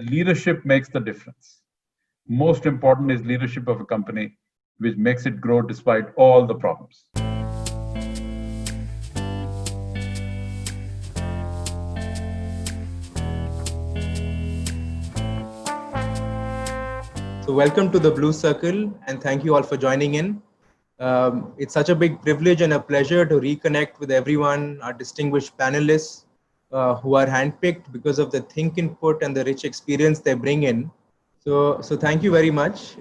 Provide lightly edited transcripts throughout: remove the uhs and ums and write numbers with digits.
Leadership makes the difference. Most important is leadership of a company, which makes it grow despite all the problems. So welcome to the Blue Circle, and thank you all for joining in. It's such a big privilege and a pleasure to reconnect with everyone, our distinguished panelists who are handpicked because of the think input and the rich experience they bring in. So thank you very much.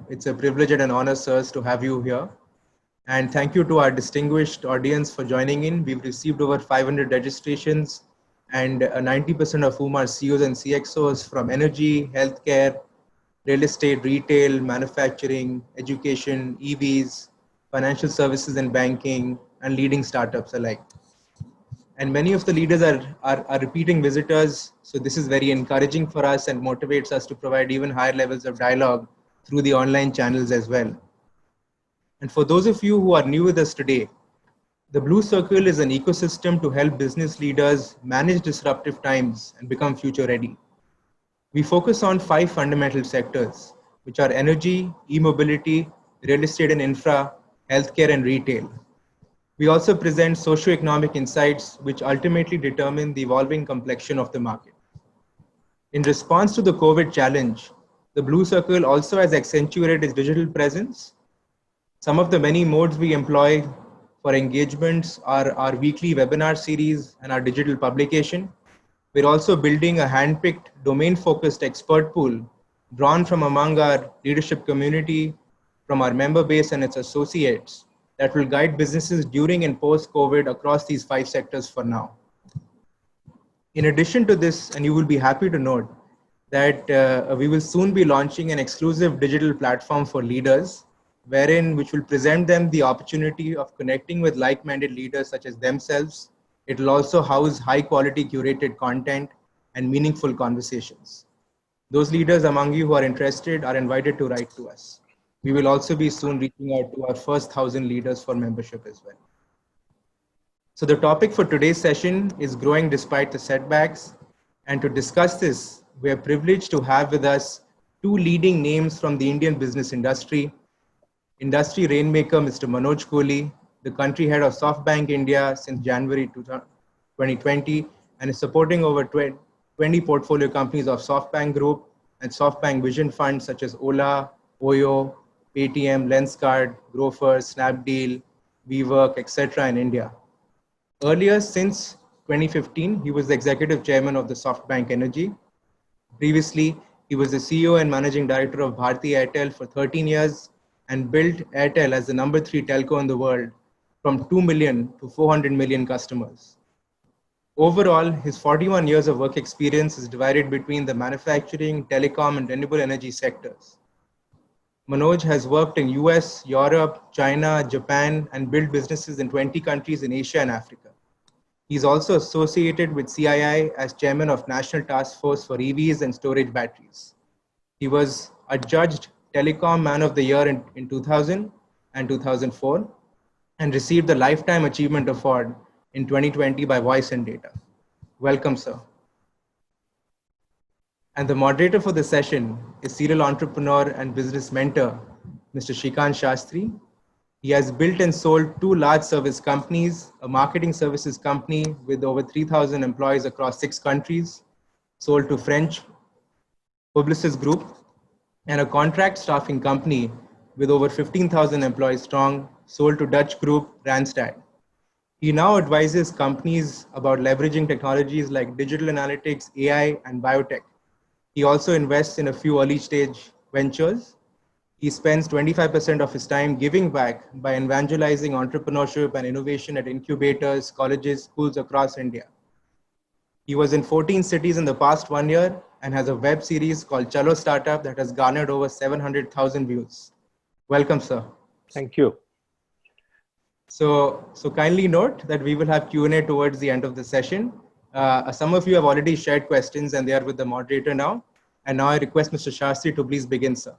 It's a privilege and an honor, sirs, to have you here. And thank you to our distinguished audience for joining in. We've received over 500 registrations, and 90% of whom are CEOs and CXOs from energy, healthcare, real estate, retail, manufacturing, education, EVs, financial services and banking, and leading startups alike. And many of the leaders are repeating visitors. So this is very encouraging for us and motivates us to provide even higher levels of dialogue through the online channels as well. And for those of you who are new with us today, the Blue Circle is an ecosystem to help business leaders manage disruptive times and become future ready. We focus on 5 fundamental sectors, which are energy, e-mobility, real estate and infra, healthcare, and retail. We also present socioeconomic insights, which ultimately determine the evolving complexion of the market. In response to the COVID challenge, the Blue Circle also has accentuated its digital presence. Some of the many modes we employ for engagements are our weekly webinar series and our digital publication. We're also building a handpicked domain-focused expert pool drawn from among our leadership community, from our member base and its associates that will guide businesses during and post-COVID across these 5 sectors for now. In addition to this, and you will be happy to note that we will soon be launching an exclusive digital platform for leaders, which will present them the opportunity of connecting with like-minded leaders such as themselves. It will also house high-quality curated content and meaningful conversations. Those leaders among you who are interested are invited to write to us. We will also be soon reaching out to our first 1,000 leaders for membership as well. So the topic for today's session is growing despite the setbacks. And to discuss this, we are privileged to have with us 2 leading names from the Indian business industry. Industry rainmaker, Mr. Manoj Kohli, the country head of SoftBank India since January 2020, and is supporting over 20 portfolio companies of SoftBank Group and SoftBank Vision Funds such as Ola, Oyo, Paytm, Lenskart, Grofers, Snapdeal, WeWork, etc. in India. Earlier, since 2015, he was the executive chairman of the SoftBank Energy. Previously, he was the CEO and managing director of Bharti Airtel for 13 years and built Airtel as the number 3 telco in the world from 2 million to 400 million customers. Overall, his 41 years of work experience is divided between the manufacturing, telecom, and renewable energy sectors. Manoj has worked in US, Europe, China, Japan, and built businesses in 20 countries in Asia and Africa. He's also associated with CII as chairman of National Task Force for EVs and storage batteries. He was adjudged Telecom Man of the Year in 2000 and 2004 and received the Lifetime Achievement Award in 2020 by Voice and Data. Welcome, sir. And the moderator for the session is serial entrepreneur and business mentor, Mr. Shrikant Shastri. He has built and sold 2 large service companies, a marketing services company with over 3,000 employees across 6 countries, sold to French Publicis Group, and a contract staffing company with over 15,000 employees strong, sold to Dutch group Randstad. He now advises companies about leveraging technologies like digital analytics, AI, and biotech. He also invests in a few early stage ventures. He spends 25% of his time giving back by evangelizing entrepreneurship and innovation at incubators, colleges, schools across India. He was in 14 cities in the past 1 year and has a web series called Chalo Startup that has garnered over 700,000 views. Welcome, sir. Thank you. So kindly note that we will have Q&A towards the end of the session. Some of you have already shared questions and they are with the moderator now. And now I request Mr. Shastri to please begin, sir.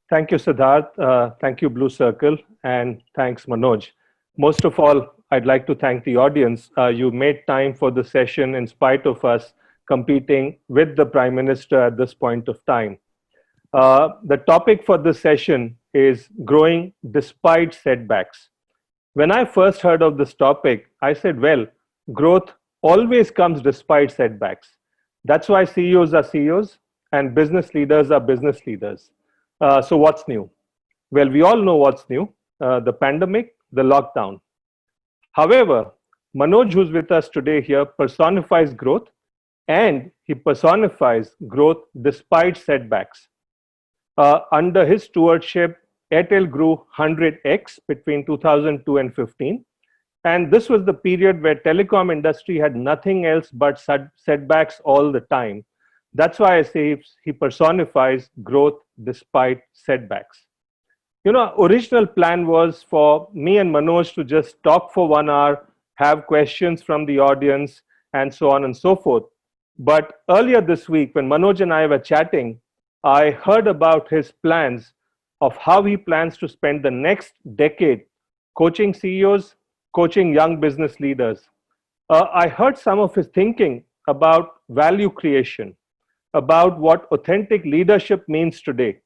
Thank you, Siddharth. Thank you, Blue Circle, and thanks, Manoj. Most of all, I'd like to thank the audience. You made time for the session in spite of us competing with the Prime Minister at this point of time. The topic for this session is growing despite setbacks. When I first heard of this topic, I said, well, growth always comes despite setbacks. That's why CEOs are CEOs and business leaders are business leaders. So what's new? Well, we all know what's new, the pandemic, the lockdown. However, Manoj, who's with us today here, personifies growth, and he personifies growth despite setbacks. Under his stewardship, Airtel grew 100x between 2002 and 15. And this was the period where telecom industry had nothing else but setbacks all the time. That's why I say he personifies growth despite setbacks. You know, original plan was for me and Manoj to just talk for 1 hour, have questions from the audience, and so on and so forth. But earlier this week, when Manoj and I were chatting, I heard about his plans of how he plans to spend the next decade coaching CEOs, coaching young business leaders. I heard some of his thinking about value creation, about what authentic leadership means today,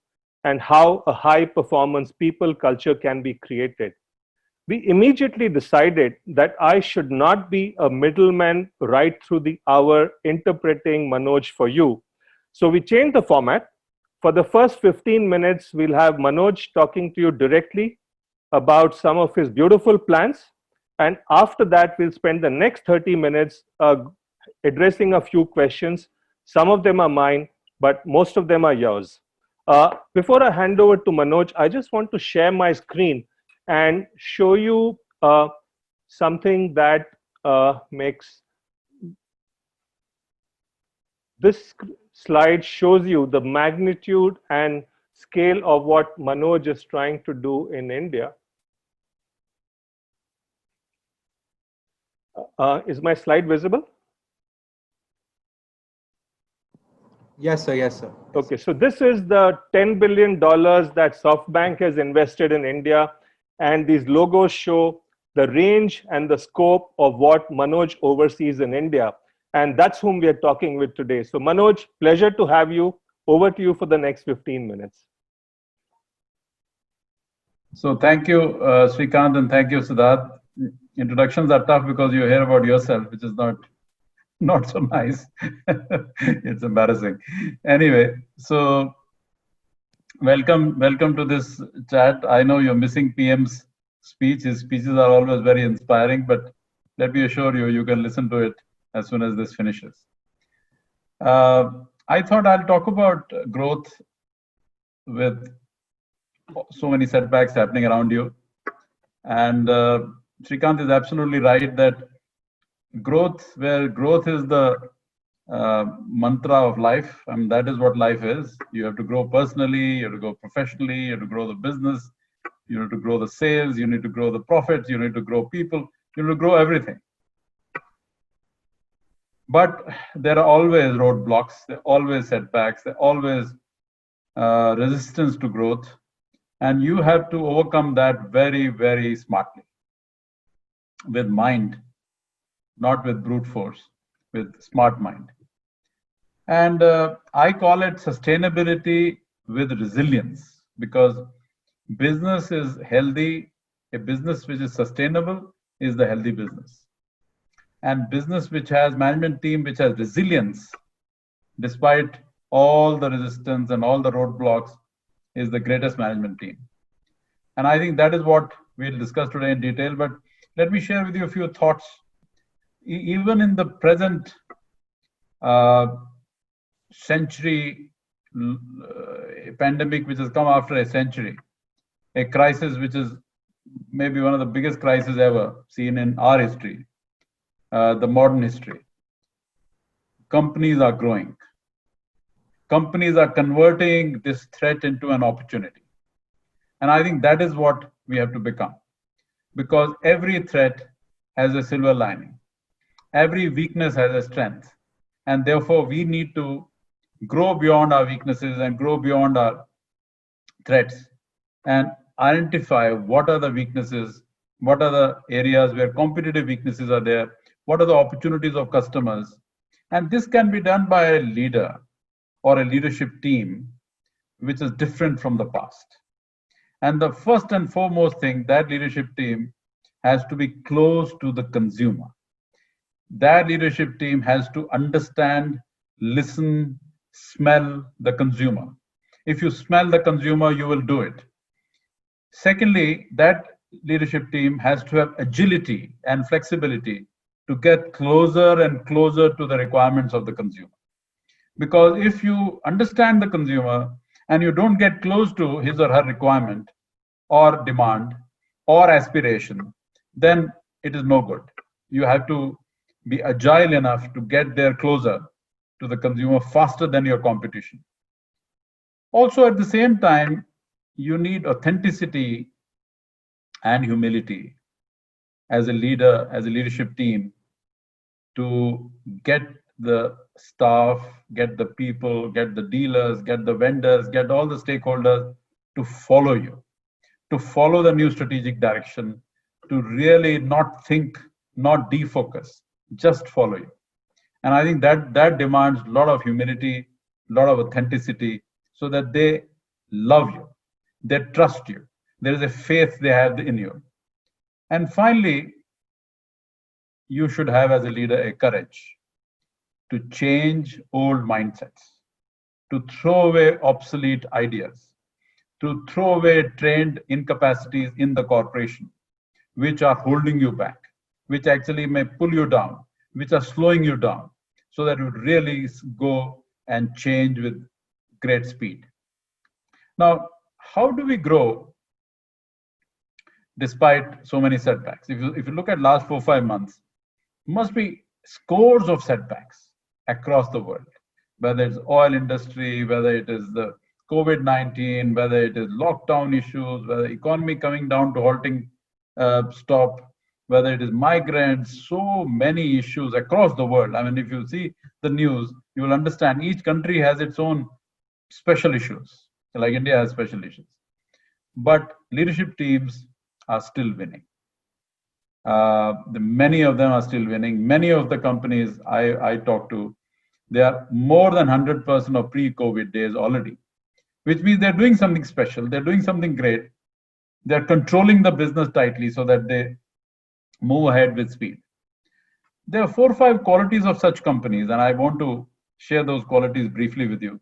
and how a high performance people culture can be created. We immediately decided that I should not be a middleman right through the hour interpreting Manoj for you. So we changed the format. For the first 15 minutes, we'll have Manoj talking to you directly about some of his beautiful plans. And after that, we'll spend the next 30 minutes addressing a few questions. Some of them are mine, but most of them are yours. Before I hand over to Manoj, I just want to share my screen and show you something that makes this slide shows you the magnitude and scale of what Manoj is trying to do in India. Is my slide visible? Yes, sir. Yes, sir. Okay, so this is the $10 billion that SoftBank has invested in India. And these logos show the range and the scope of what Manoj oversees in India. And that's whom we are talking with today. So Manoj, pleasure to have you. Over to you for the next 15 minutes. So thank you, Srikanth, and thank you, Siddharth. Introductions are tough because you hear about yourself, which is not so nice. It's embarrassing. Anyway, so welcome to this chat. I know you're missing PM's speech. His speeches are always very inspiring, but let me assure you, you can listen to it as soon as this finishes. I thought I'll talk about growth with so many setbacks happening around you. And Srikanth is absolutely right that growth is the mantra of life. I mean, that is what life is. You have to grow personally, you have to grow professionally, you have to grow the business, you have to grow the sales, you need to grow the profits, you need to grow people, you need to grow everything. But there are always roadblocks, there are always setbacks, there are always resistance to growth. And you have to overcome that very, very smartly with mind, not with brute force, with smart mind. And I call it sustainability with resilience, because business is healthy. A business which is sustainable is the healthy business. And business which has management team, which has resilience, despite all the resistance and all the roadblocks, is the greatest management team. And I think that is what we'll discuss today in detail. But let me share with you a few thoughts. Even in the present century, pandemic which has come after a century, a crisis which is maybe one of the biggest crises ever seen in our history, the modern history. Companies are growing. Companies are converting this threat into an opportunity. And I think that is what we have to become, because every threat has a silver lining. Every weakness has a strength. And therefore, we need to grow beyond our weaknesses and grow beyond our threats and identify what are the weaknesses, what are the areas where competitive weaknesses are there, what are the opportunities of customers, And this can be done by a leader or a leadership team, which is different from the past. And the first and foremost thing, that leadership team has to be close to the consumer. That leadership team has to understand, listen, smell the consumer. If you smell the consumer, you will do it. Secondly, that leadership team has to have agility and flexibility to get closer and closer to the requirements of the consumer. Because if you understand the consumer and you don't get close to his or her requirement or demand or aspiration, then it is no good. You have to be agile enough to get there closer to the consumer faster than your competition. Also, at the same time, you need authenticity and humility as a leader, as a leadership team, to get the staff, get the people, get the dealers, get the vendors, get all the stakeholders to follow you, to follow the new strategic direction, to really not think, not defocus, just follow you. And I think that demands a lot of humility, a lot of authenticity, so that they love you, they trust you, there is a faith they have in you. And finally, you should have as a leader a courage to change old mindsets, to throw away obsolete ideas, to throw away trained incapacities in the corporation, which are holding you back, which actually may pull you down, which are slowing you down, so that you really go and change with great speed. Now, how do we grow despite so many setbacks? If you look at last 4-5 months, must be scores of setbacks across the world, whether it's oil industry, whether it is the COVID-19, whether it is lockdown issues, whether economy coming down to halting stop, whether it is migrants, so many issues across the world. I mean, if you see the news, you will understand each country has its own special issues, like India has special issues. But leadership teams are still winning. Many of them are still winning. Many of the companies I talk to, they are more than 100% of pre-COVID days already, which means they're doing something special. They're doing something great. They're controlling the business tightly so that they move ahead with speed. There are 4 or 5 qualities of such companies, and I want to share those qualities briefly with you.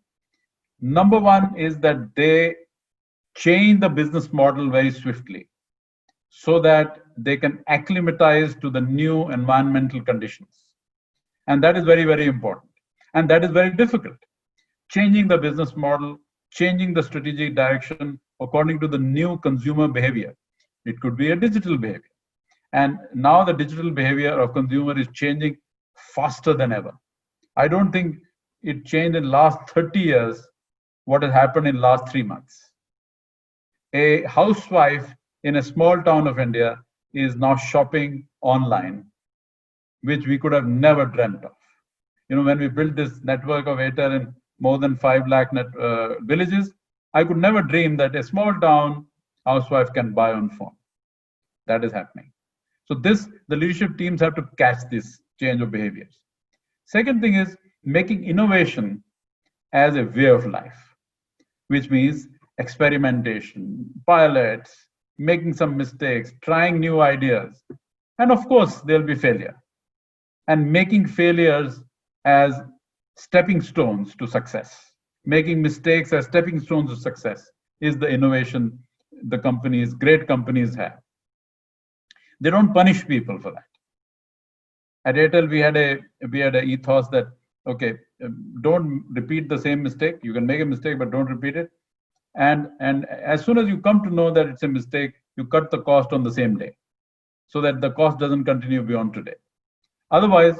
Number one is that they change the business model very swiftly so that they can acclimatize to the new environmental conditions. And that is very, very important. And that is very difficult. Changing the business model, changing the strategic direction according to the new consumer behavior. It could be a digital behavior. And now the digital behavior of consumer is changing faster than ever. I don't think it changed in last 30 years what has happened in last 3 months. A housewife in a small town of India is now shopping online, which we could have never dreamt of. You know, when we built this network of Airtel in more than 5 lakh villages, I could never dream that a small town housewife can buy on phone. That is happening. So the leadership teams have to catch this change of behaviors. Second thing is making innovation as a way of life, which means experimentation, pilots, making some mistakes, trying new ideas. And of course, there'll be failure. And making failures as stepping stones to success, making mistakes as stepping stones to success is the innovation the companies, great companies have. They don't punish people for that. At Airtel, we had a ethos that, okay, don't repeat the same mistake. You can make a mistake, but don't repeat it. And as soon as you come to know that it's a mistake, you cut the cost on the same day so that the cost doesn't continue beyond today. Otherwise,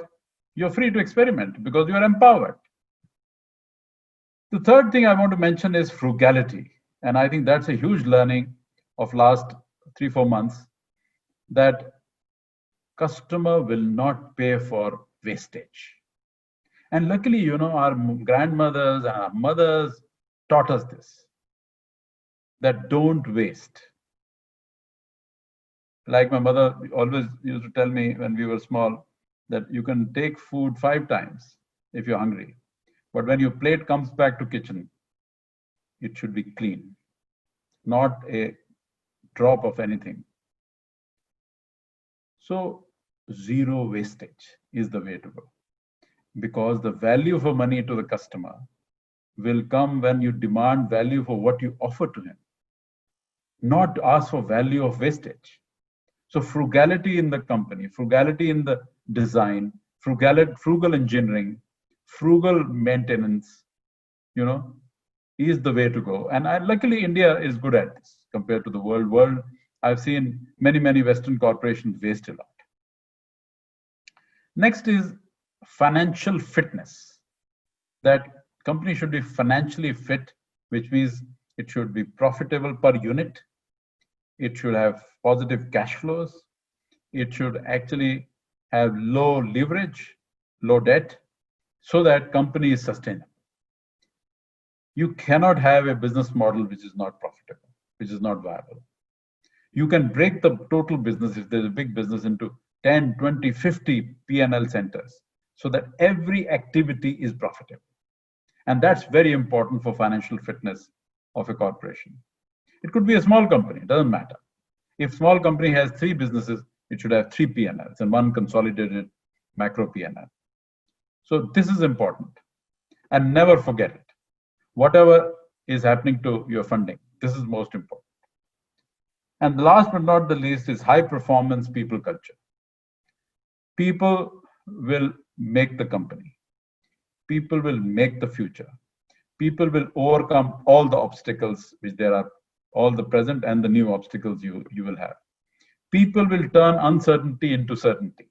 you're free to experiment because you are empowered. The third thing I want to mention is frugality. And I think that's a huge learning of last 3-4 months, that customer will not pay for wastage. And luckily, you know, our grandmothers and our mothers taught us this, that don't waste. Like my mother always used to tell me when we were small, that you can take food 5 times, if you're hungry. But when your plate comes back to kitchen, it should be clean, not a drop of anything. So zero wastage is the way to go, because the value for money to the customer will come when you demand value for what you offer to him, not ask for value of wastage. So frugality in the company, frugality in the design, frugal engineering, frugal maintenance, is the way to go. And luckily, India is good at this compared to the world. I've seen many Western corporations waste a lot. Next is financial fitness. That company should be financially fit, which means it should be profitable per unit. It should have positive cash flows. It should actually have low leverage, low debt, so that company is sustainable. You cannot have a business model which is not profitable, which is not viable. You can break the total business, if there's a big business, into 10, 20, 50 P&L centers, so that every activity is profitable. And that's very important for financial fitness of a corporation. It could be a small company, it doesn't matter. If small company has 3 businesses, it should have 3 P&Ls and 1 consolidated macro P&L. So this is important. And never forget it. Whatever is happening to your funding, this is most important. And the last but not the least is high performance people culture. People will make the company. People will make the future. People will overcome all the obstacles which there are, all the present and the new obstacles you will have. People will turn uncertainty into certainty.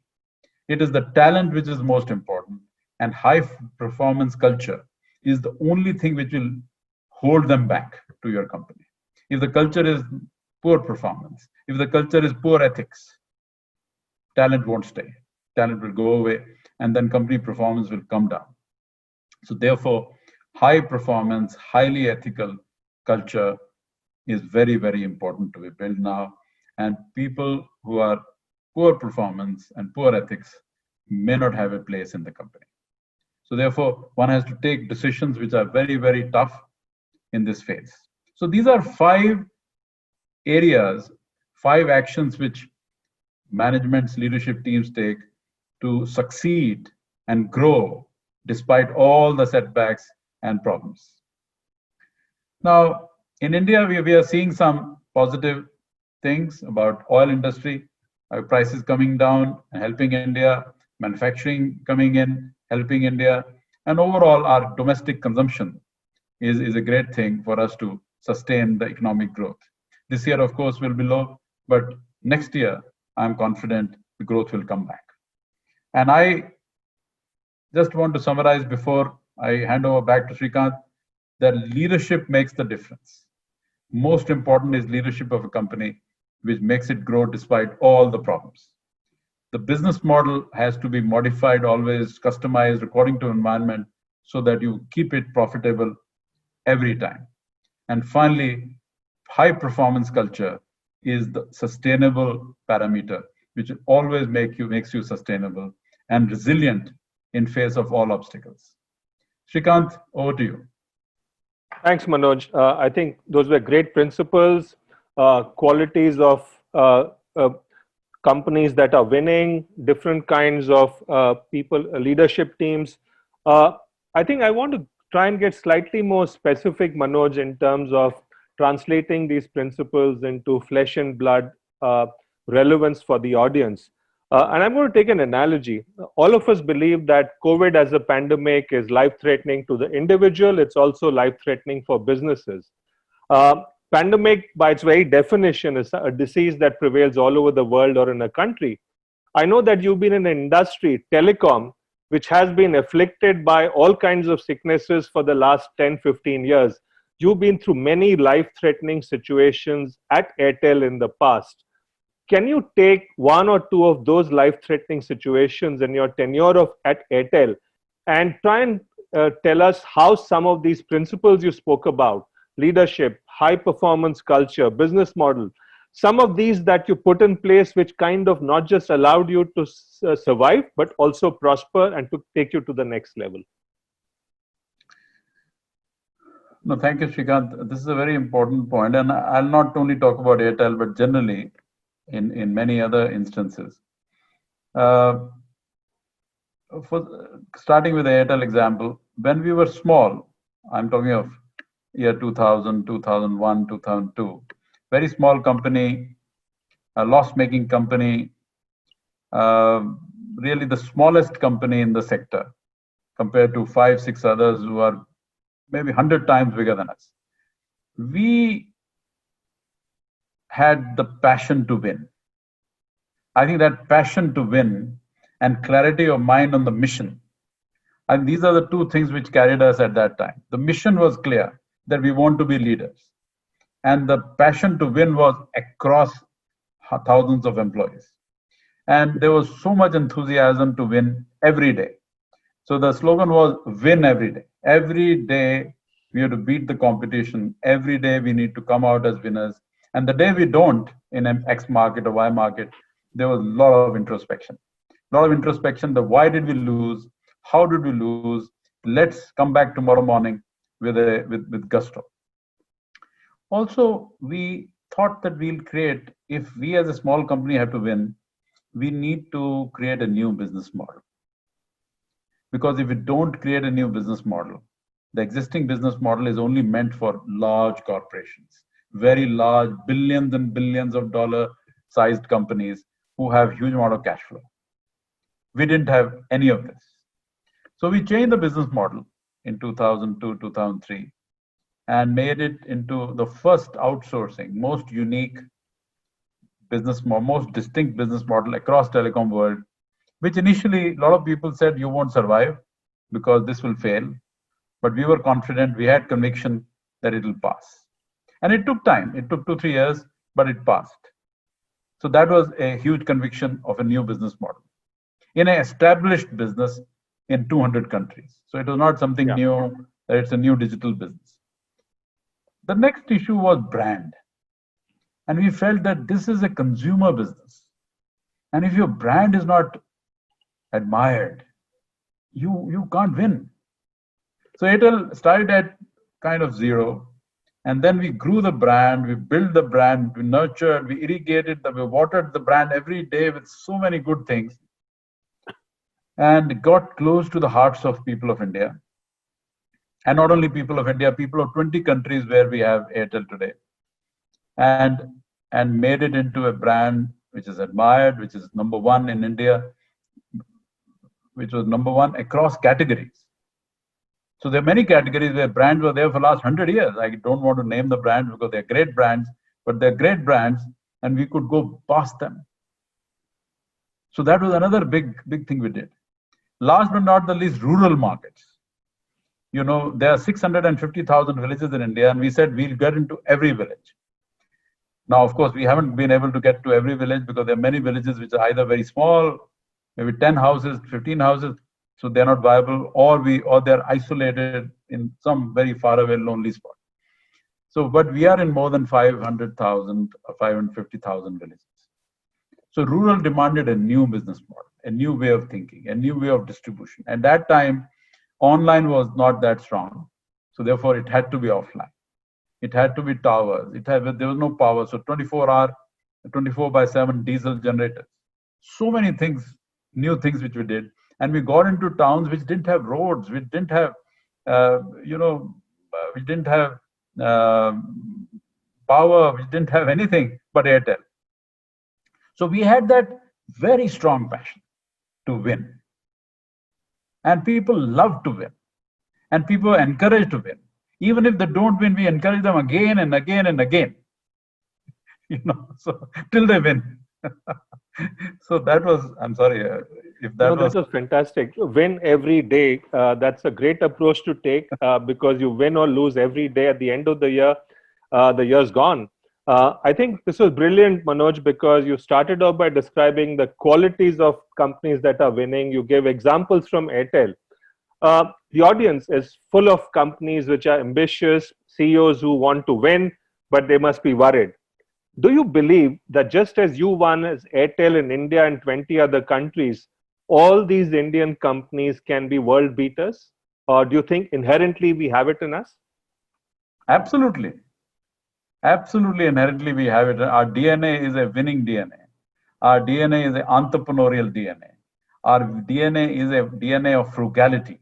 It is the talent which is most important, and high performance culture is the only thing which will hold them back to your company. If the culture is poor performance, if the culture is poor ethics, talent won't stay. Talent will go away, and then company performance will come down. So therefore, high performance, highly ethical culture is very important to be built now. And people who are poor performance and poor ethics may not have a place in the company. So therefore, one has to take decisions which are very tough in this phase. So these are 5 areas, 5 actions which management's leadership teams take to succeed and grow despite all the setbacks and problems. Now, in India, we are seeing some positive things about oil industry, prices coming down, helping India, manufacturing coming in, helping India, and overall our domestic consumption is a great thing for us to sustain the economic growth. This year, of course, will be low, but next year, I'm confident the growth will come back. And I just want to summarize before I hand over back to Srikanth, that leadership makes the difference. Most important is leadership of a company, which makes it grow despite all the problems. The business model has to be modified, always customized according to environment, so that you keep it profitable every time. And finally, high performance culture is the sustainable parameter, which always makes you sustainable and resilient in face of all obstacles. Srikanth, over to you. Thanks, Manoj. I think those were great principles, qualities of companies that are winning, different kinds of people, leadership teams. I think I want to try and get slightly more specific, Manoj, in terms of translating these principles into flesh and blood relevance for the audience. And I'm going to take an analogy. All of us believe that COVID as a pandemic is life-threatening to the individual. It's also life-threatening for businesses. Pandemic, by its very definition, is a disease that prevails all over the world or in a country. I know that you've been in an industry, telecom, which has been afflicted by all kinds of sicknesses for the last 10, 15 years. You've been through many life-threatening situations at Airtel in the past. Can you take 1 or 2 of those life-threatening situations in your tenure at Airtel and try and tell us how some of these principles you spoke about, leadership, high performance culture, business model, some of these that you put in place, which kind of not just allowed you to survive, but also prosper and to take you to the next level? No, thank you, Srikanth. This is a very important point, and I'll not only talk about Airtel, but generally in many other instances. Starting with the Airtel example, when we were small, I'm talking of year 2000, 2001, 2002, very small company, a loss-making company, really the smallest company in the sector compared to 5, 6 others who are maybe 100 times bigger than us. We had the passion to win. I think that passion to win and clarity of mind on the mission, and these are the two things which carried us at that time. The mission was clear, that we want to be leaders. And the passion to win was across thousands of employees. And there was so much enthusiasm to win every day. So the slogan was win every day. Every day we have to beat the competition. Every day we need to come out as winners. And the day we don't in an X market or Y market, there was a lot of introspection. A lot of introspection. The why did we lose? How did we lose? Let's come back tomorrow morning with gusto. Also, we thought that we'll create, if we as a small company have to win, we need to create a new business model. Because if we don't create a new business model, the existing business model is only meant for large corporations, very large, billions and billions of dollar sized companies who have huge amount of cash flow. We didn't have any of this. So we changed the business model in 2002, 2003, and made it into the first outsourcing, most unique business model, most distinct business model across telecom world, which initially a lot of people said you won't survive because this will fail. But we were confident, we had conviction that it will pass. And it took time, it took 2-3 years, but it passed. So that was a huge conviction of a new business model in an established business in 200 countries. So it was not something new, that it's a new digital business. The next issue was brand. And we felt that this is a consumer business. And if your brand is not admired, you can't win. So Airtel started at kind of zero. And then we grew the brand, we built the brand, we nurtured, we irrigated, we watered the brand every day with so many good things. And got close to the hearts of people of India. And not only people of India, people of 20 countries where we have Airtel today. And made it into a brand which is admired, which is number one in India, which was number one across categories. So there are many categories where brands were there for the last 100 years. I don't want to name the brands because they're great brands, but they're great brands and we could go past them. So that was another big thing we did. Last but not the least, rural markets. You know, there are 650,000 villages in India, and we said we'll get into every village. Now, of course, we haven't been able to get to every village because there are many villages which are either very small, maybe 10 houses, 15 houses, so they're not viable, or they're isolated in some very far away, lonely spot. So, but we are in more than 500,000 or 550,000 villages. So rural demanded a new business model, a new way of thinking, a new way of distribution. At that time, online was not that strong. So therefore, it had to be offline. It had to be towers. There was no power. So 24/7 diesel generators. So many things, new things which we did. And we got into towns which didn't have roads, which didn't have, we didn't have power, we didn't have anything but Airtel. So we had that very strong passion to win. And people love to win. And people are encouraged to win. Even if they don't win, we encourage them again and again and again. So till they win. So that was, I'm sorry if that was... That was fantastic. Win every day. That's a great approach to take because you win or lose every day. At the end of the year's gone. I think this was brilliant, Manoj, because you started off by describing the qualities of companies that are winning. You gave examples from Airtel. The audience is full of companies which are ambitious, CEOs who want to win, but they must be worried. Do you believe that just as you won as Airtel in India and 20 other countries, all these Indian companies can be world beaters? Or do you think inherently we have it in us? Absolutely. Absolutely, inherently we have it. Our DNA is a winning DNA. Our DNA is an entrepreneurial DNA. Our DNA is a DNA of frugality.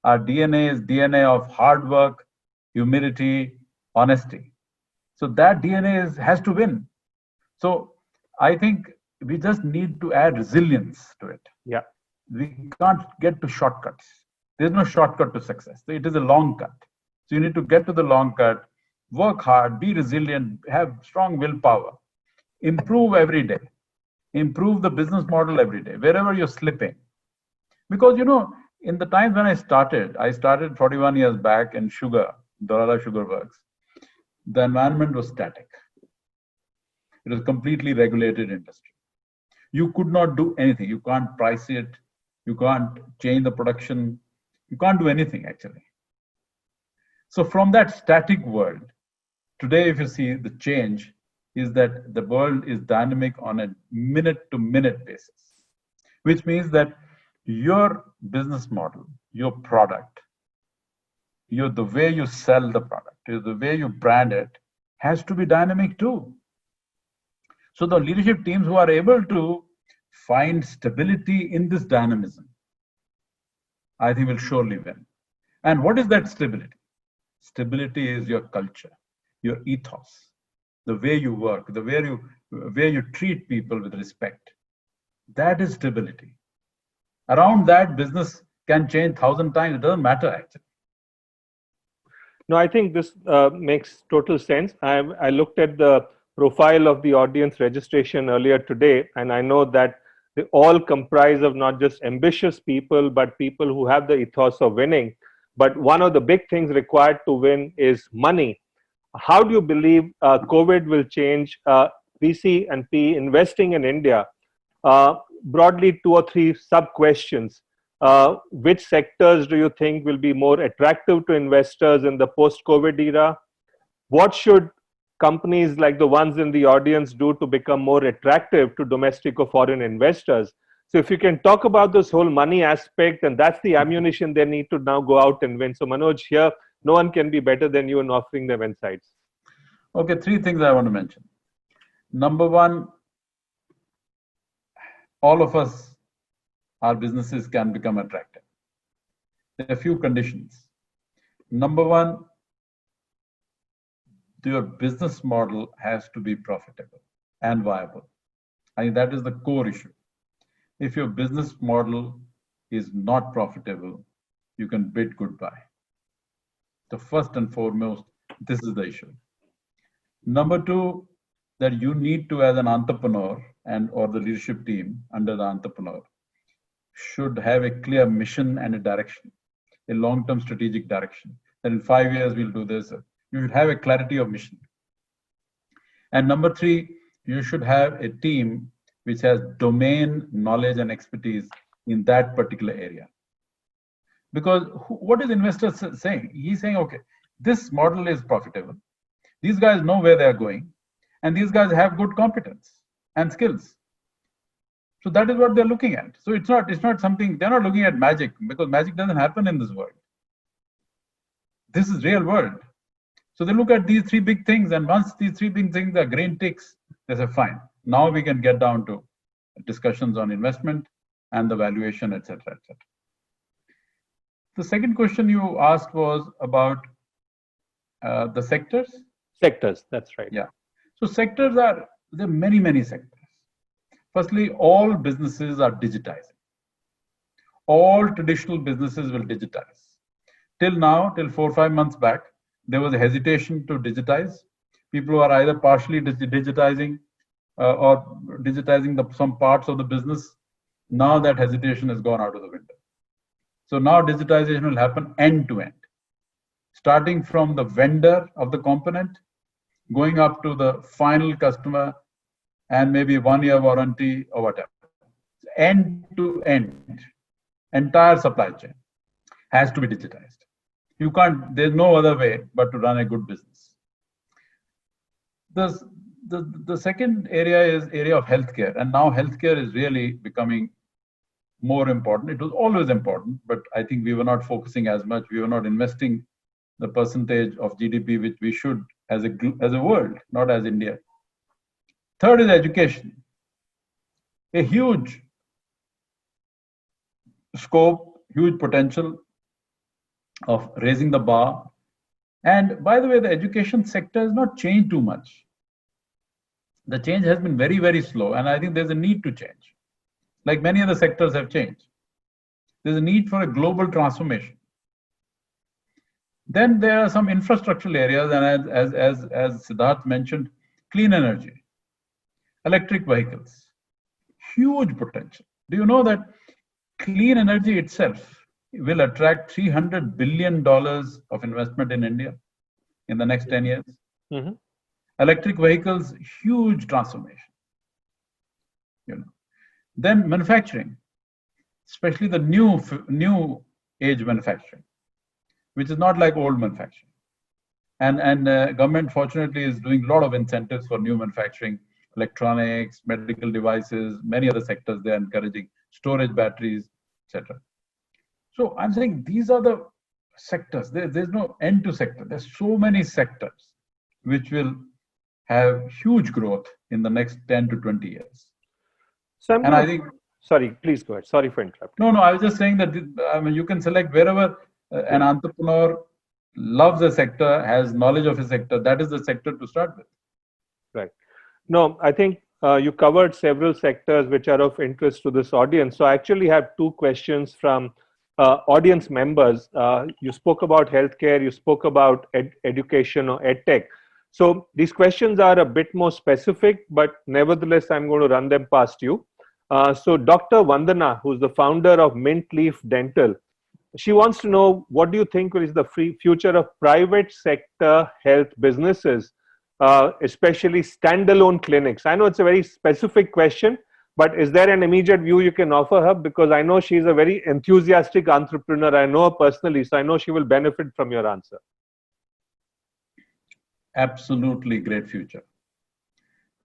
Our DNA is DNA of hard work, humility, honesty. So that DNA has to win. So I think we just need to add resilience to it. Yeah. We can't get to shortcuts. There's no shortcut to success. So it is a long cut. So you need to get to the long cut, work hard, be resilient, have strong willpower, improve every day, improve the business model every day, wherever you're slipping. Because, in the times when I started 41 years back in sugar, Dorala Sugar Works. The environment was static. It was completely regulated industry. You could not do anything. You can't price it. You can't change the production. You can't do anything actually. So from that static world, today if you see the change is that the world is dynamic on a minute to minute basis, which means that your business model, your product, the way you sell the product, the way you brand it has to be dynamic too. So the leadership teams who are able to find stability in this dynamism, I think will surely win. And what is that stability? Stability is your culture, your ethos, the way you work, the way you treat people with respect. That is stability. Around that, business can change 1,000 times. It doesn't matter actually. No, I think this makes total sense. I looked at the profile of the audience registration earlier today, and I know that they all comprise of not just ambitious people, but people who have the ethos of winning. But one of the big things required to win is money. How do you believe COVID will change VC and PE investing in India? Broadly, 2 or 3 sub-questions. Which sectors do you think will be more attractive to investors in the post-COVID era? What should companies like the ones in the audience do to become more attractive to domestic or foreign investors? So if you can talk about this whole money aspect, and that's the ammunition they need to now go out and win. So Manoj, here, no one can be better than you in offering them insights. Okay, 3 things I want to mention. Number 1, all of us, our businesses can become attractive. There are a few conditions. Number 1, your business model has to be profitable and viable. I think that is the core issue. If your business model is not profitable, you can bid goodbye. So first and foremost, this is the issue. Number 2, that you need to, as an entrepreneur or the leadership team under the entrepreneur, should have a clear mission and a direction, a long-term strategic direction. That in 5 years we'll do this. You should have a clarity of mission. And number 3, you should have a team which has domain knowledge and expertise in that particular area. Because what is investor saying? He's saying, okay, this model is profitable. These guys know where they're going, and these guys have good competence and skills. So that is what they're looking at. So it's not something, they're not looking at magic, because magic doesn't happen in this world. This is real world. So they look at these 3 big things, and once these 3 big things are green ticks, they say, fine, now we can get down to discussions on investment and the valuation, etc., etc. The second question you asked was about the sectors. Sectors, that's right. Yeah. So sectors there are many sectors. Firstly, all businesses are digitizing. All traditional businesses will digitize. Till now, till 4 or 5 months back, there was a hesitation to digitize. People who are either partially digitizing or digitizing some parts of the business. Now that hesitation has gone out of the window. So now digitization will happen end to end, starting from the vendor of the component, going up to the final customer, and maybe 1-year warranty or whatever. End to end, entire supply chain has to be digitized. You can't, there's no other way but to run a good business. The the second area is area of healthcare, and now healthcare is really becoming more important. It was always important, but I think we were not focusing as much. We were not investing the percentage of GDP which we should as a world, not as India. Third is education. A huge scope, huge potential of raising the bar. And by the way, the education sector has not changed too much. The change has been very, very slow, and I think there's a need to change. Like many other sectors have changed. There's a need for a global transformation. Then there are some infrastructural areas, and as Siddharth mentioned, clean energy, electric vehicles, huge potential. Do you know that clean energy itself will attract $300 billion of investment in India in the next 10 years? Mm-hmm. Electric vehicles, huge transformation. Then manufacturing, especially the new age manufacturing, which is not like old manufacturing. And government, fortunately, is doing a lot of incentives for new manufacturing, electronics, medical devices, many other sectors they are encouraging, storage batteries, etc. So I'm saying these are the sectors. There's no end to sector. There's so many sectors which will have huge growth in the next 10 to 20 years. So I think, sorry, please go ahead. Sorry for interrupting. No, I was just saying that you can select wherever an entrepreneur loves a sector, has knowledge of a sector, that is the sector to start with. Right. No, I think you covered several sectors which are of interest to this audience. So I actually have two questions from audience members. You spoke about healthcare, you spoke about education or edtech. So these questions are a bit more specific, but nevertheless, I'm going to run them past you. So Dr. Vandana, who's the founder of Mint Leaf Dental, she wants to know, what do you think is the future of private sector health businesses, especially standalone clinics? I know it's a very specific question, but is there an immediate view you can offer her? Because I know she's a very enthusiastic entrepreneur. I know her personally, so I know she will benefit from your answer. Absolutely great future.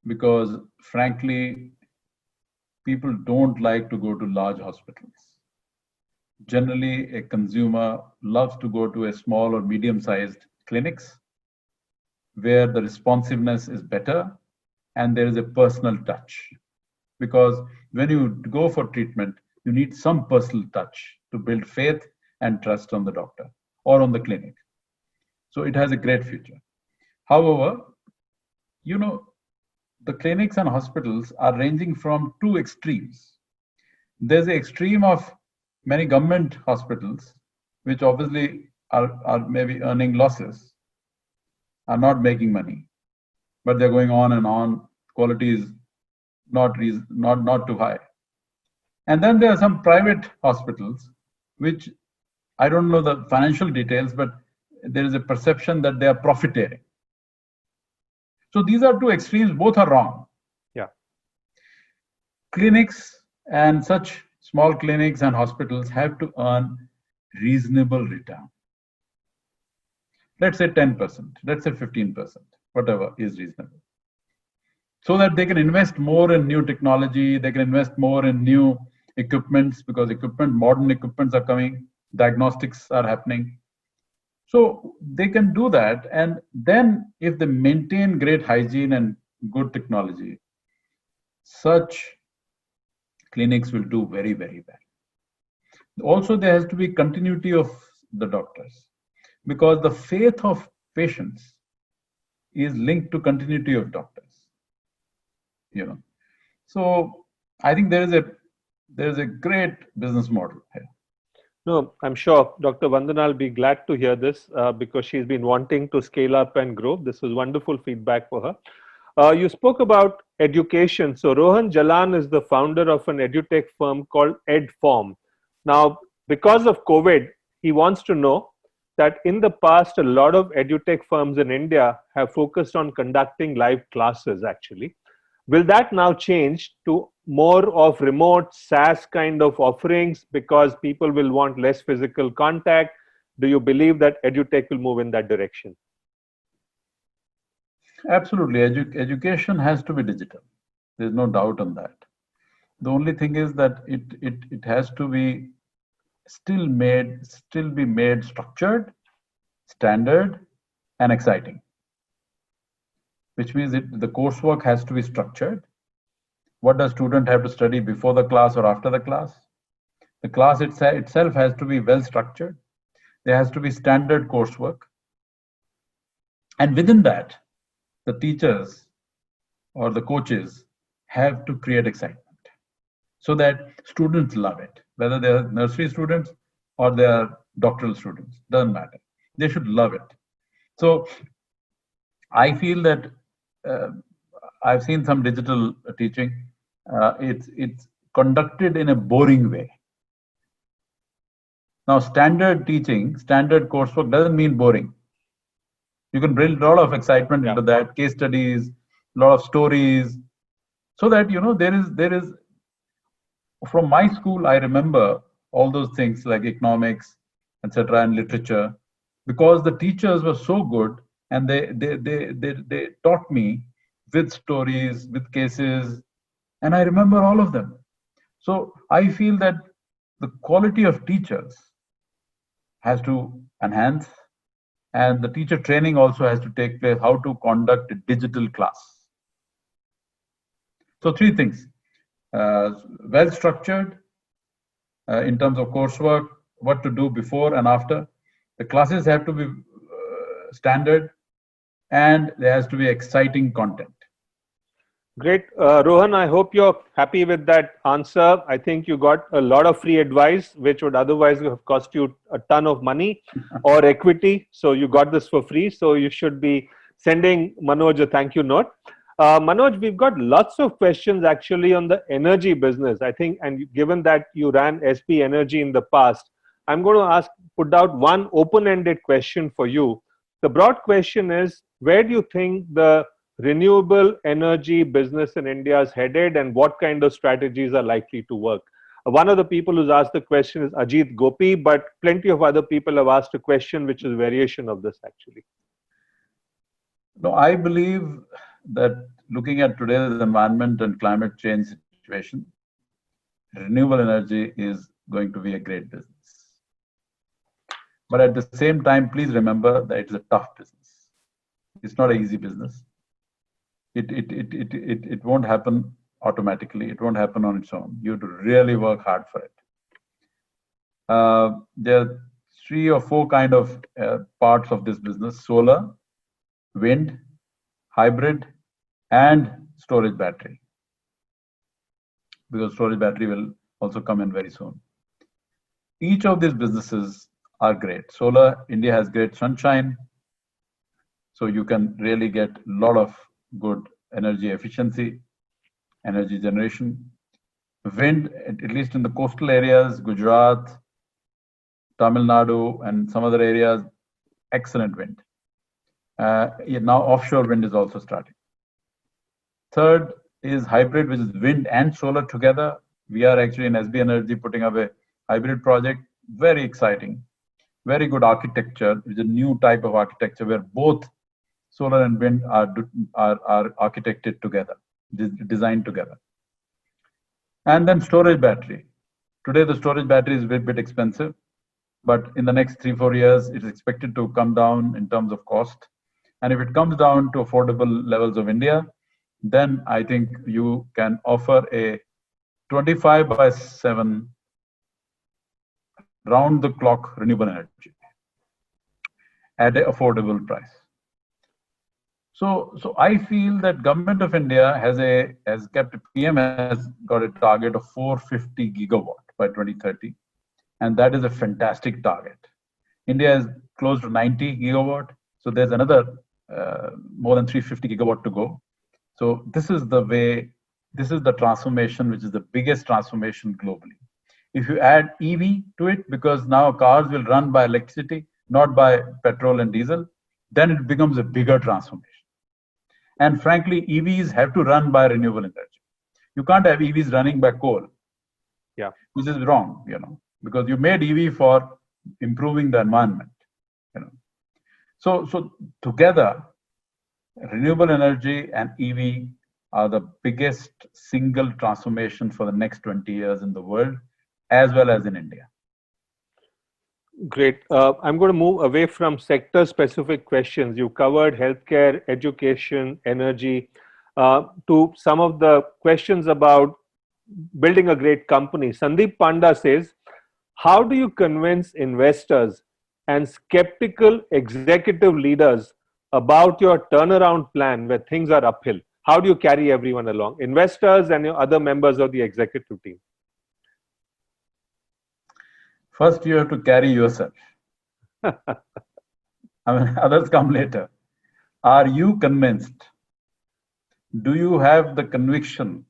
Because frankly, people don't like to go to large hospitals. Generally, a consumer loves to go to a small or medium-sized clinics where the responsiveness is better and there is a personal touch. Because when you go for treatment, you need some personal touch to build faith and trust on the doctor or on the clinic. So it has a great future. However, the clinics and hospitals are ranging from two extremes. There's the extreme of many government hospitals, which obviously are maybe earning losses, are not making money, but they're going on and on. Quality is not too high. And then there are some private hospitals, which I don't know the financial details, but there is a perception that they are profiteering. So these are two extremes, both are wrong. Yeah. Clinics and such small clinics and hospitals have to earn reasonable return. Let's say 10%, let's say 15%, whatever is reasonable. So that they can invest more in new technology, they can invest more in new equipments, because modern equipments are coming, diagnostics are happening. So they can do that, and then if they maintain great hygiene and good technology, such clinics will do very, very well. Also, there has to be continuity of the doctors, because the faith of patients is linked to continuity of doctors. So I think there is a great business model here. No, I'm sure Dr. Vandana will be glad to hear this because she's been wanting to scale up and grow. This was wonderful feedback for her. You spoke about education. So Rohan Jalan is the founder of an edutech firm called EdForm. Now, because of COVID, he wants to know that in the past, a lot of edutech firms in India have focused on conducting live classes actually. Will that now change to more of remote SaaS kind of offerings because people will want less physical contact? Do you believe that edutech will move in that direction? Absolutely. Education has to be digital. There's no doubt on that. The only thing is that it has to be still be made structured, standard, and exciting. Which means the coursework has to be structured. What does student have to study before the class or after the class? The class itself has to be well structured. There has to be standard coursework. And within that, the teachers or the coaches have to create excitement so that students love it, whether they're nursery students or they're doctoral students, doesn't matter. They should love it. So I feel that I've seen some digital teaching. It's conducted in a boring way. Now, standard teaching, standard coursework doesn't mean boring. You can build a lot of excitement into that, case studies, a lot of stories, so that there is. From my school, I remember all those things like economics, etc., and literature, because the teachers were so good and they taught me with stories, with cases, and I remember all of them. So I feel that the quality of teachers has to enhance, and the teacher training also has to take place, how to conduct a digital class. So three things: well structured in terms of coursework, what to do before and after. The classes have to be standard, and there has to be exciting content. Great. Rohan, I hope you're happy with that answer. I think you got a lot of free advice, which would otherwise have cost you a ton of money or equity. So you got this for free. So you should be sending Manoj a thank you note. Manoj, we've got lots of questions actually on the energy business. I think, and given that you ran SP Energy in the past, I'm going to put out one open-ended question for you. The broad question is, where do you think the renewable energy business in India is headed, and what kind of strategies are likely to work? One of the people who's asked the question is Ajit Gopi, but plenty of other people have asked a question which is a variation of this actually. No, I believe that looking at today's environment and climate change situation, renewable energy is going to be a great business. But at the same time, please remember that it's a tough business. It's not an easy business. It won't happen automatically. It won't happen on its own. You have to really work hard for it. There are 3 or 4 kind of parts of this business: solar, wind, hybrid, and storage battery. Because storage battery will also come in very soon. Each of these businesses are great. Solar, India has great sunshine, so you can really get a lot of good energy efficiency, energy generation. Wind, at least in the coastal areas, Gujarat, Tamil Nadu, and some other areas, excellent wind. Now offshore wind is also starting. Third is hybrid, which is wind and solar together. We are actually in SB Energy putting up a hybrid project, very exciting, very good architecture, which is a new type of architecture where both solar and wind are architected together, designed together. And then storage battery. Today the storage battery is a bit expensive, but in the next 3-4 years, it is expected to come down in terms of cost. And if it comes down to affordable levels of India, then I think you can offer a 25/7 round the clock renewable energy at an affordable price. So I feel that Government of India PM has got a target of 450 gigawatt by 2030, and that is a fantastic target. India is close to 90 gigawatt, so there's another more than 350 gigawatt to go. So this is the way, this is the transformation, which is the biggest transformation globally. If you add EV to it, because now cars will run by electricity, not by petrol and diesel, then it becomes a bigger transformation. And frankly, EVs have to run by renewable energy. You can't have EVs running by coal. Yeah, which is wrong, because you made EV for improving the environment. So together, Renewable energy and EV are the biggest single transformation for the next 20 years in the world, as well as in India. Great. I'm going to move away from sector-specific questions. You covered healthcare, education, energy, to some of the questions about building a great company. Sandeep Panda says, how do you convince investors and skeptical executive leaders about your turnaround plan where things are uphill? How do you carry everyone along, investors and your other members of the executive team? First, you have to carry yourself. I mean, others come later. Are you convinced? Do you have the conviction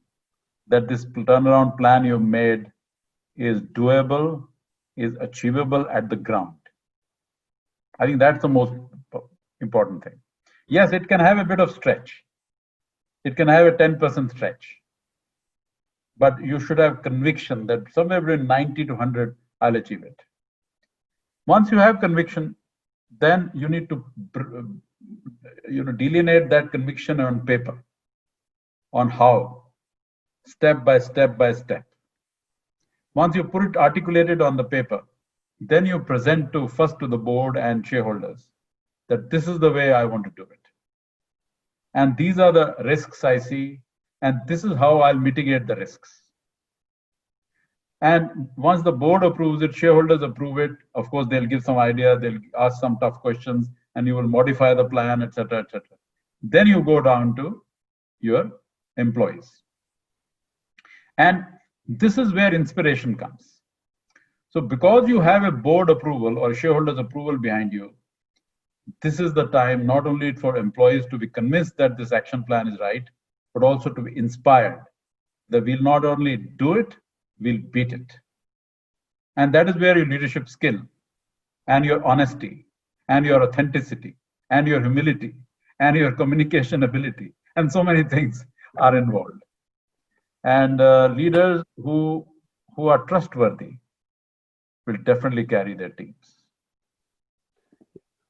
that this turnaround plan you've made is doable, is achievable at the ground? I think that's the most important thing. Yes, it can have a bit of stretch. It can have a 10% stretch. But you should have conviction that somewhere between 90 to 100, I'll achieve it. Once you have conviction, then you need to delineate that conviction on paper, on how, step by step by step. Once you put it articulated on the paper, then you present first to the board and shareholders that this is the way I want to do it. And these are the risks I see, and this is how I'll mitigate the risks. And once the board approves it, shareholders approve it, of course, they'll give some idea, they'll ask some tough questions, and you will modify the plan, etc., etc. Then you go down to your employees. And this is where inspiration comes. So because you have a board approval or shareholders approval behind you, this is the time not only for employees to be convinced that this action plan is right, but also to be inspired that we'll not only do it, we'll beat it. And that is where your leadership skill and your honesty and your authenticity and your humility and your communication ability and so many things are involved. And leaders who are trustworthy will definitely carry their teams.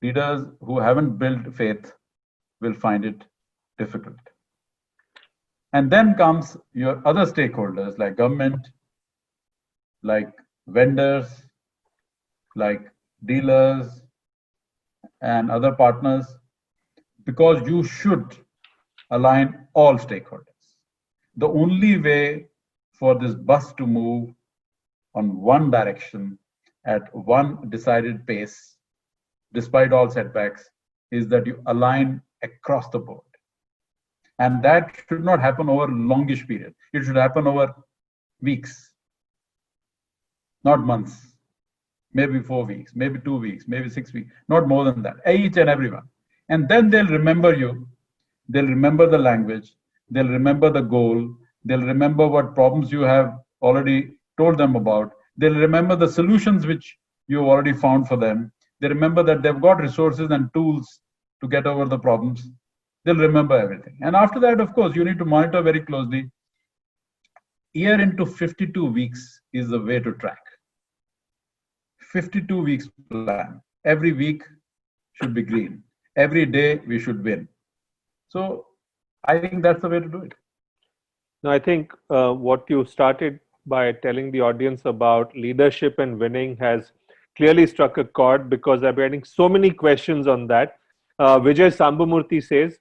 Leaders who haven't built faith will find it difficult. And then comes your other stakeholders like government, like vendors, like dealers and other partners, because you should align all stakeholders. The only way for this bus to move on one direction at one decided pace, despite all setbacks, is that you align across the board. And that should not happen over a longish period. It should happen over weeks, not months, maybe 4 weeks, maybe 2 weeks, maybe 6 weeks, not more than that, each and everyone. And then they'll remember you, they'll remember the language, they'll remember the goal, they'll remember what problems you have already told them about, they'll remember the solutions which you've already found for them, they remember that they've got resources and tools to get over the problems, they'll remember everything. And after that, of course, you need to monitor very closely. Year into 52 weeks is the way to track. 52 weeks plan. Every week should be green. Every day we should win. So I think that's the way to do it. Now, I think what you started by telling the audience about leadership and winning has clearly struck a chord, because I'm getting so many questions on that. Vijay Sambamurthy says,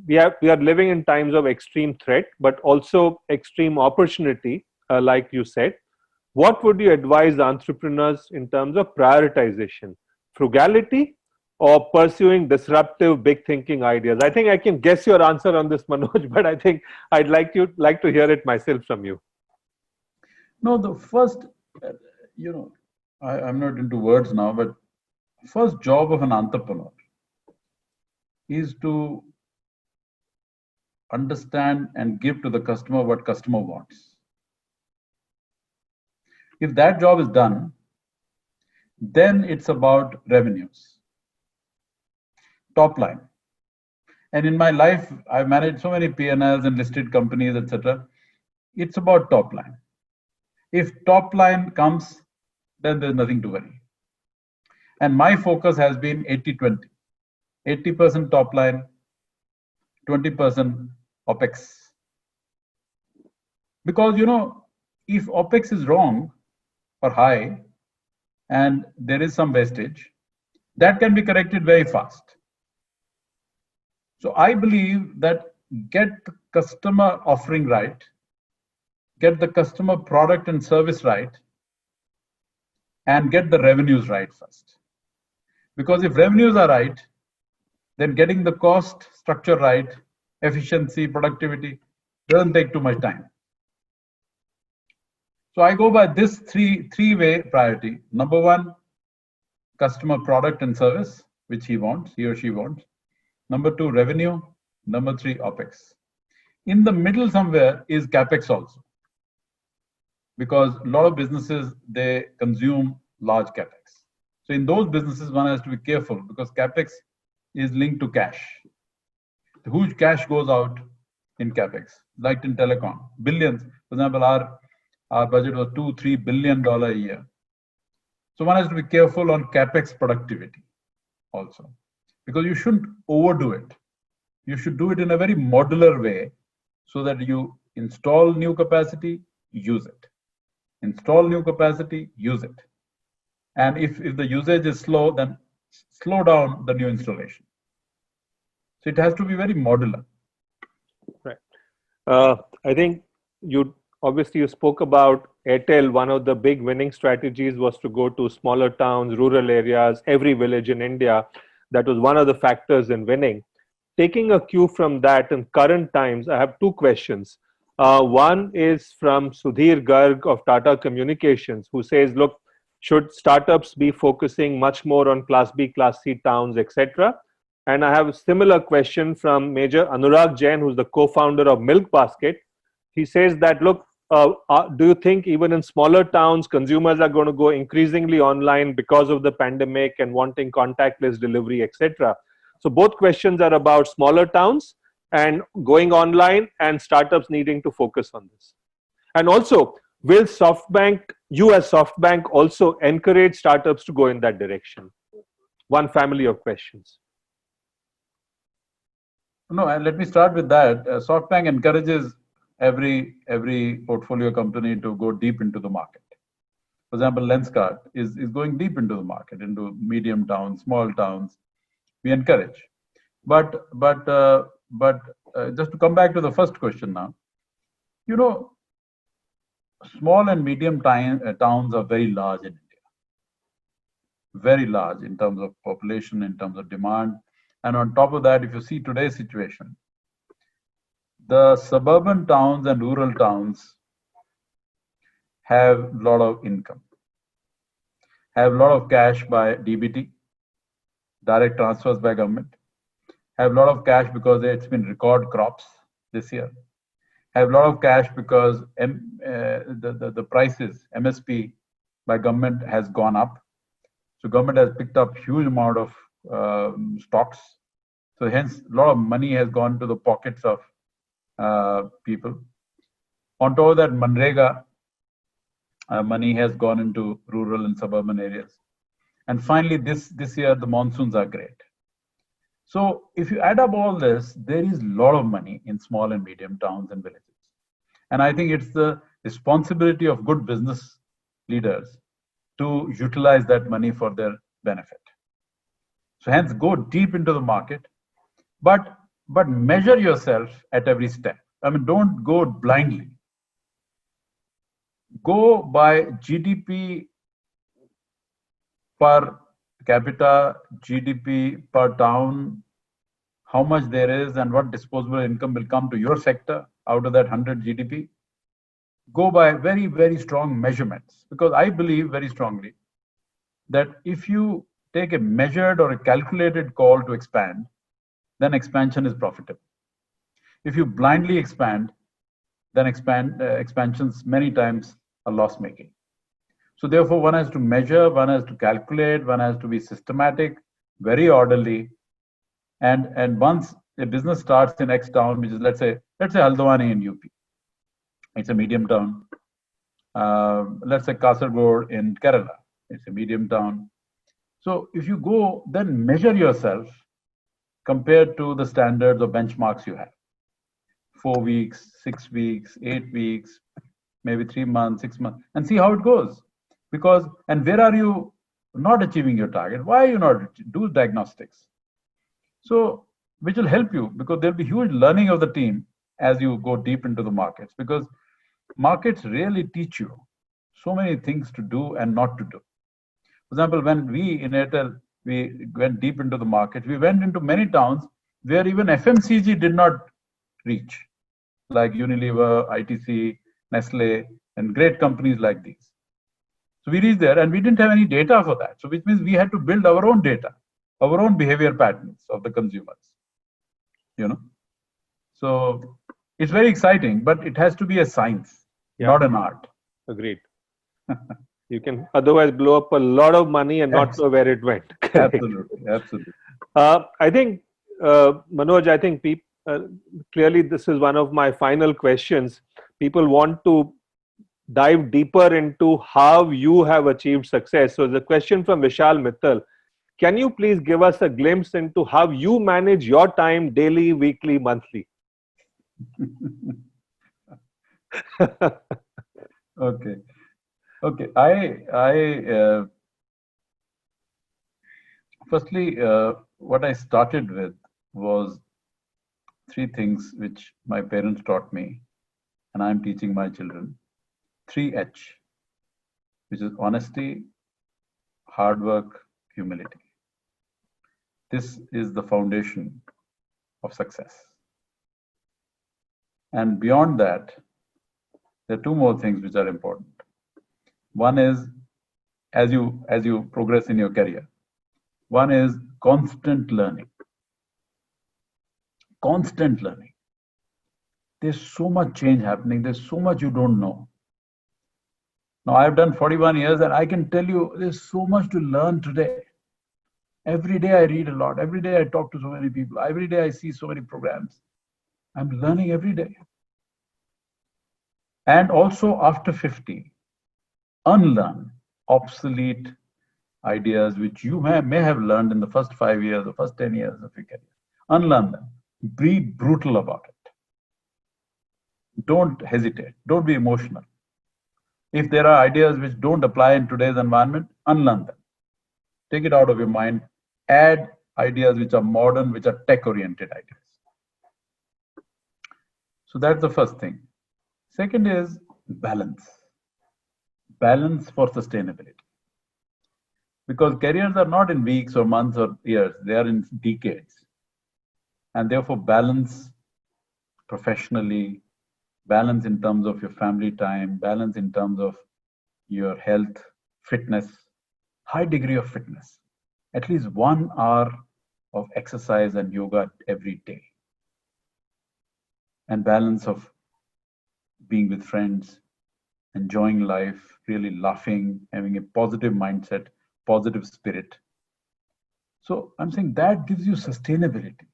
we are living in times of extreme threat, but also extreme opportunity, like you said. What would you advise entrepreneurs in terms of prioritization? Frugality or pursuing disruptive, big thinking ideas? I think I can guess your answer on this, Manoj, but I think I'd like to hear it myself from you. No, the first, I'm not into words now, but first job of an entrepreneur is to understand and give to the customer what customer wants. If that job is done, then it's about revenues, top line. And in my life, I've managed so many P&Ls and listed companies, etc. It's about top line. If top line comes, then there's nothing to worry. And my focus has been 80-20. 80% top line, 20% OPEX. Because, if OPEX is wrong or high and there is some wastage, that can be corrected very fast. So I believe that get the customer offering right, get the customer product and service right, and get the revenues right first. Because if revenues are right, then getting the cost structure right, efficiency, productivity, doesn't take too much time. So I go by this three-way priority. Number one, customer product and service, which he or she wants. Number two, revenue. Number three, OPEX. In the middle somewhere is CAPEX also. Because a lot of businesses, they consume large CAPEX. So in those businesses, one has to be careful because CAPEX is linked to cash. The huge cash goes out in CAPEX, like in telecom, billions. For example, our budget was $2-3 billion a year. So one has to be careful on CAPEX productivity also, because you shouldn't overdo it. You should do it in a very modular way so that you install new capacity, use it. Install new capacity, use it. And if the usage is slow, then slow down the new installation. So it has to be very modular. Right. I think you spoke about Airtel. One of the big winning strategies was to go to smaller towns, rural areas, every village in India. That was one of the factors in winning. Taking a cue from that in current times, I have two questions. One is from Sudhir Garg of Tata Communications, who says, look, should startups be focusing much more on Class B, Class C towns, etc.? And I have a similar question from Major Anurag Jain, who's the co-founder of Milk Basket. He says that, look, do you think even in smaller towns, consumers are going to go increasingly online because of the pandemic and wanting contactless delivery, etc.? So both questions are about smaller towns and going online and startups needing to focus on this. And also, will SoftBank, you as SoftBank, also encourage startups to go in that direction? One family of questions. No, and let me start with that. SoftBank encourages every portfolio company to go deep into the market. For example, Lenskart is going deep into the market, into medium towns, small towns. We encourage. But just to come back to the first question now, small and medium towns are very large in India. Very large in terms of population, in terms of demand. And on top of that, if you see today's situation, the suburban towns and rural towns have a lot of income, have a lot of cash by DBT, direct transfers by government, have a lot of cash because it's been record crops this year, have a lot of cash because the prices, MSP by government has gone up. So government has picked up huge amount of stocks. So hence, a lot of money has gone to the pockets of people. On top of that, Manrega money has gone into rural and suburban areas. And finally, this year, the monsoons are great. So if you add up all this, there is a lot of money in small and medium towns and villages. And I think it's the responsibility of good business leaders to utilize that money for their benefit. So hence, go deep into the market, but measure yourself at every step. I mean, don't go blindly. Go by GDP per capita, GDP per town, how much there is and what disposable income will come to your sector out of that 100 GDP. Go by very, very strong measurements, because I believe very strongly that if you take a measured or a calculated call to expand, then expansion is profitable. If you blindly expand, then expansions many times are loss-making. So therefore, one has to measure, one has to calculate, one has to be systematic, very orderly. And once a business starts in X town, which is let's say Haldwani in UP, it's a medium town. Let's say Kasaragod in Kerala, it's a medium town. So if you go, then measure yourself compared to the standards or benchmarks you have. 4 weeks, 6 weeks, 8 weeks, maybe 3 months, 6 months, and see how it goes. Because, and where are you not achieving your target? Why are you not? Do diagnostics. So, which will help you, because there'll be huge learning of the team as you go deep into the markets, because markets really teach you so many things to do and not to do. For example, when we in Airtel, we went deep into the market, we went into many towns where even FMCG did not reach, like Unilever, ITC, Nestle, and great companies like these. So we reached there and we didn't have any data for that. So which means we had to build our own data, our own behavior patterns of the consumers, you know. So it's very exciting, but it has to be a science, not an art. Agreed. You can otherwise blow up a lot of money and not know where it went. Absolutely, absolutely. I think, Manoj, I think clearly this is one of my final questions. People want to dive deeper into how you have achieved success. So the question from Vishal Mittal: can you please give us a glimpse into how you manage your time daily, weekly, monthly? Okay. Okay. I firstly, what I started with was 3 things which my parents taught me, and I'm teaching my children. 3H, which is honesty, hard work, humility. This is the foundation of success. And beyond that, there are 2 more things which are important. One is, as you progress in your career, one is constant learning. Constant learning. There's so much change happening. There's so much you don't know. Now, I've done 41 years and I can tell you there's so much to learn today. Every day I read a lot. Every day I talk to so many people. Every day I see so many programs. I'm learning every day. And also after 50, unlearn obsolete ideas which you may have learned in the first 5 years or first 10 years of your career. Unlearn them. Be brutal about it. Don't hesitate. Don't be emotional. If there are ideas which don't apply in today's environment, unlearn them. Take it out of your mind. Add ideas which are modern, which are tech-oriented ideas. So that's the first thing. Second is balance. Balance for sustainability. Because careers are not in weeks or months or years, they are in decades. And therefore balance professionally, balance in terms of your family time, balance in terms of your health, fitness, high degree of fitness, at least 1 hour of exercise and yoga every day. And balance of being with friends, enjoying life, really laughing, having a positive mindset, positive spirit. So I'm saying that gives you sustainability.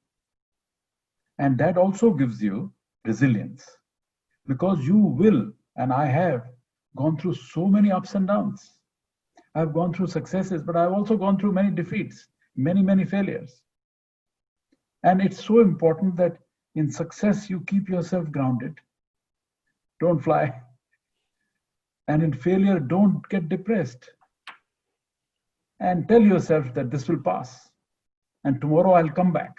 And that also gives you resilience, because you will, and I have gone through so many ups and downs. I've gone through successes, but I've also gone through many defeats, many failures. And it's so important that in success, you keep yourself grounded. Don't fly. And in failure, don't get depressed. And tell yourself that this will pass. And tomorrow I'll come back.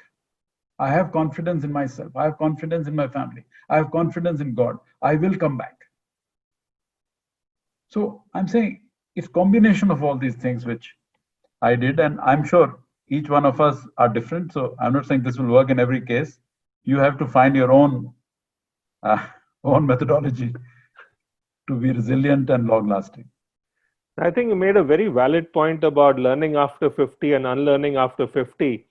I have confidence in myself. I have confidence in my family. I have confidence in God. I will come back. So I'm saying it's combination of all these things which I did, and I'm sure each one of us are different. So I'm not saying this will work in every case. You have to find your own methodology to be resilient and long-lasting. I think you made a very valid point about learning after 50 and unlearning after 50.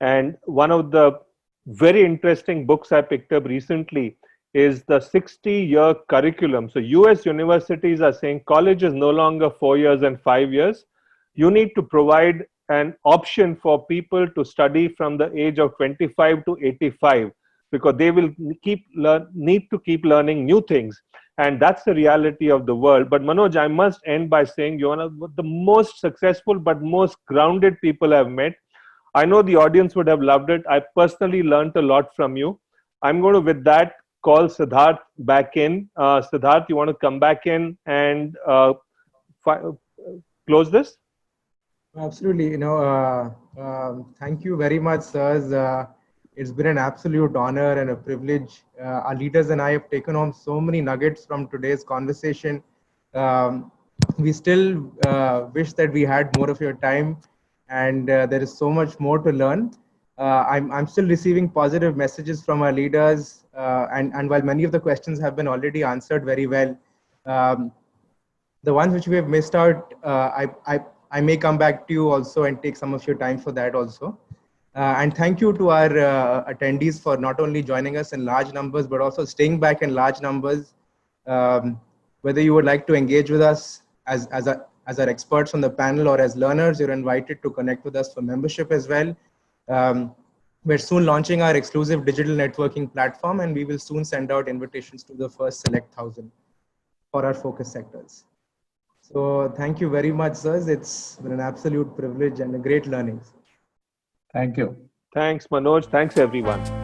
And one of the very interesting books I picked up recently is the 60-year curriculum. So US universities are saying college is no longer 4 years and 5 years. You need to provide an option for people to study from the age of 25 to 85, because they will need to keep learning new things. And that's the reality of the world. But Manoj, I must end by saying you're one of the most successful but most grounded people I've met. I know the audience would have loved it. I personally learned a lot from you. I'm going to, with that, call Siddharth back in. Siddharth, you want to come back in and close this? Absolutely. Thank you very much, sirs. It's been an absolute honor and a privilege. Our leaders and I have taken home so many nuggets from today's conversation. We still wish that we had more of your time, and there is so much more to learn. I'm still receiving positive messages from our leaders, and while many of the questions have been already answered very well, the ones which we have missed out, I may come back to you also and take some of your time for that also. And thank you to our attendees for not only joining us in large numbers, but also staying back in large numbers. Whether you would like to engage with us as our experts on the panel or as learners, you're invited to connect with us for membership as well. We're soon launching our exclusive digital networking platform, and we will soon send out invitations to the first select 1,000 for our focus sectors. So thank you very much, sirs. It's been an absolute privilege and a great learning. Thank you. Thanks, Manoj. Thanks, everyone.